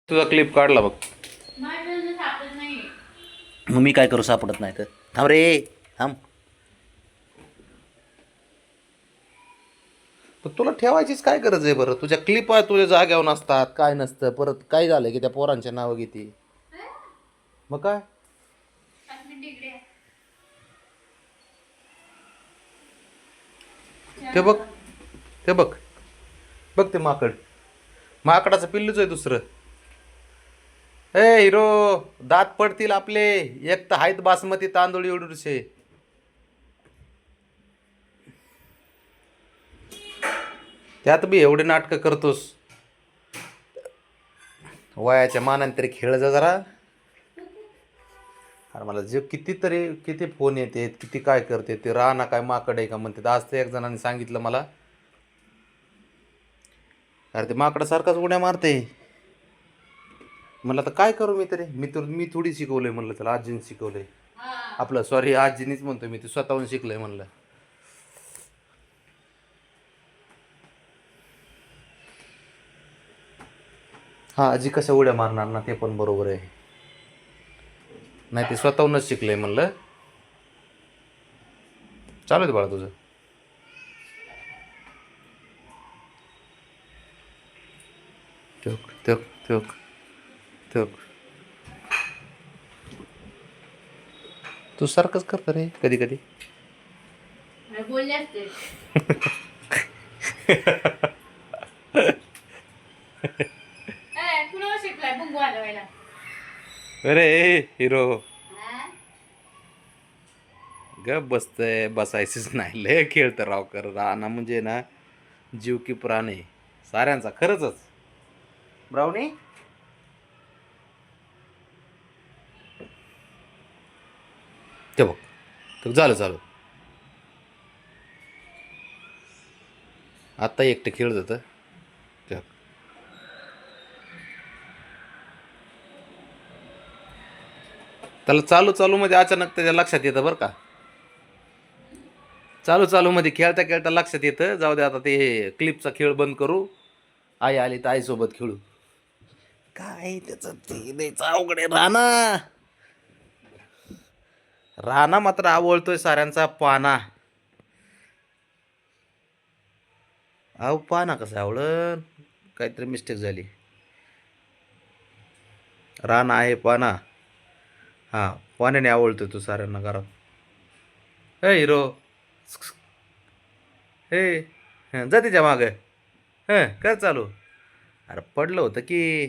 तुझा क्लिप काढला बघ. सापडत नाही. मग मी काय करू सापडत नाही तर? थांब रे थांब. पण तुला ठेवायचीच काय गरज आहे बरं? तुझ्या क्लिप आहे तुझ्या जाग्यावर नसतात, काय नसतं. परत काय झालं की त्या पोरांच्या नावं घेते. मग काय ते बघ, ते बघ, बघ ते माकड. माकडाचं पिल्लूच आहे दुसरं. ए हिरो, दात पडतील आपले. एक तर आहेत बासमती तांदूळ एवढूशे. त्यात बी एवढे नाटकं करतोस. वयाच्या मानाने तरी खेळ जा जरा. अरे मला जे किती फोन येते, किती काय करते ते. राणा काय माकड आहे का म्हणते. आज तर एक जणांनी सांगितलं मला, अरे ते माकडासारखाच उड्या मारते. म्हणलं आता काय करू मी तरी. मी थोडी शिकवलंय म्हणलं त्याला, आजीने शिकवलंय. आपलं सॉरी, आजीनीच म्हणतो मी, ते स्वतःहून शिकलंय म्हणलं. हा, आजी कशा उड्या मारणार ना, ते पण बरोबर आहे. नाही ते स्वतःहूनच शिकलंय म्हणलं. चालू आहे बाळा तुझं. ठेव ठेव ठेव ठेव. तू सारखंच करत रे कधी कधी. बोलले असते. कुणावर शिकलाय बुंगू हलवायला? अरे हिरो, ग बसतंय, बसायचंच नाही. लय खेळतं राव. कर राहणं म्हणजे ना जीव की प्राण आहे साऱ्यांचा, खरंच. ब्राउनी, ते बघ, तर झालं चालू. आत्ता एकटं खेळत होतं. त्याला चालू मध्ये अचानक त्याच्या लक्षात येतं बरं का. चालू मध्ये खेळता खेळता लक्षात येतं, जाऊ दे आता ते क्लिपचा खेळ बंद करू. आई आली तर आईसोबत खेळू. काय त्याचं ते द्यायचं अवघड आहे. राणा मात्र आवडतोय साऱ्यांचा पाना. अहो पाना कसं आवडन, काहीतरी मिस्टेक झाली. राणा आहे पाना. हा, पाण्याने आवडतोय तो साऱ्यांना घरात. हे हिरो, हे जा तिच्या माग. काय चालू. अरे पडलं होतं की.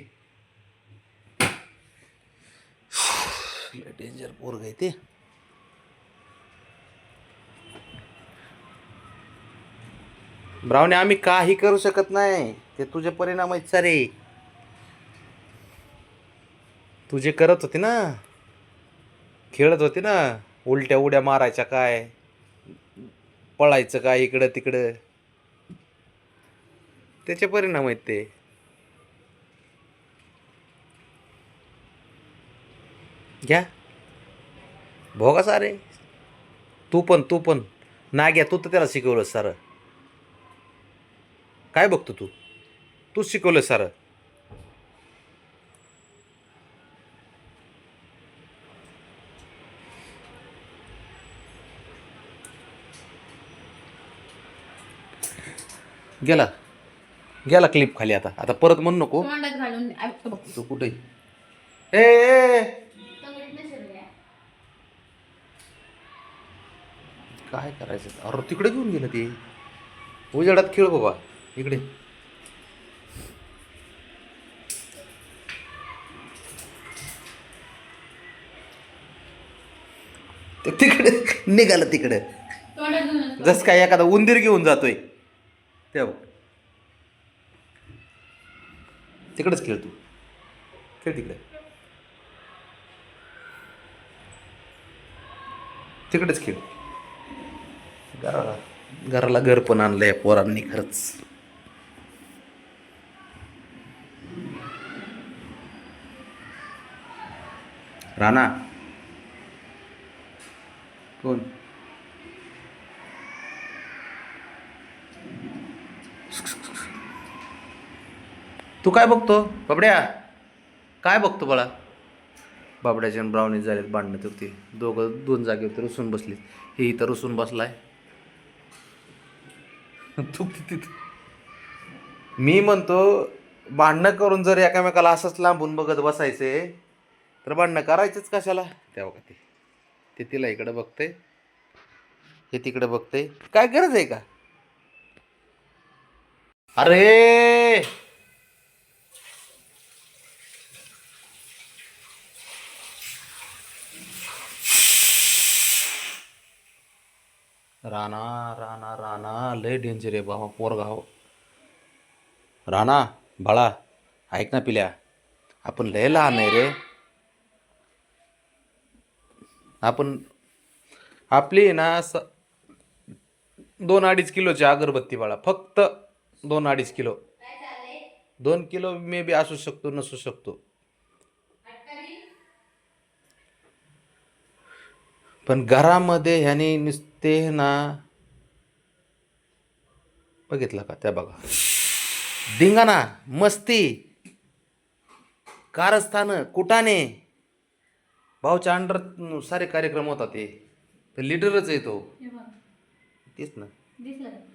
डेंजर पोरग आहे ते. ब्राउनी, आम्ही काही करू शकत नाही. ते तुझे परिणाम आहेत सारे. तुझे करत होते ना, खेळत होते ना, उलट्या उड्या मारायच्या काय, पळायचं काय इकडं तिकडं. त्याचे परिणाम आहेत ते. घ्या भोगा सारे. तू पण नाग्या, तू तर त्याला शिकवलं सारं. काय बघतो तूच शिकवलं सारं. गेला गेला क्लिप खाली. आता परत म्हणू नको. तोंडात घालून बघ. तू कुठे ए काय करायचं. अरे तिकडे घेऊन गेलं ते. उजेडात खेळ बाबा इकडे. तिकडे निघालं तिकडे. जस काय एखादा उंदीर घेऊन जातोय. ते बघ, तिकडेच खेळ तू. खेळ तिकडे, तिकडेच खेळ. घराला घर पण आणलंय पोरांनी खरंच. राणा कोण? तू काय बघतो बबड्या? काय बघतो बाळा? बाबड्याचे आणि ब्राउनी झालेत भांडणं तर ते दोघं दोन जागेवर रुसून बसलीत. हे इथं रुसून बसलाय. तू किती मी म्हणतो भांडणं करून जर एकामेकाला असंच लांबून बघत बसायचे तर भांडणं करायचंच कशाला? त्या बघा ते तिला इकडं बघते, हे तिकडे बघते. काय गरज आहे का? अरे राणा राणा राणा लय डेंजर आहे बाबा पोरगा हो. राणा बाळा ऐक ना पिल्या, आपण लय लहान आहे रे. आपण आपली आहे ना 2-2.5 किलोची अगरबत्ती बाळा, फक्त 2-2.5 किलो. 2 किलो मे बी असू शकतो नसू शकतो, पण घरामध्ये ह्याने नुसते ना बघितलं का? त्या बघा धिंगाणा मस्ती कारस्थान कुटाने भाऊच्या अंडर सारे कार्यक्रम होतात. ते लीडरच आहे तो. हे बघ, तेच ना. दिसलं का?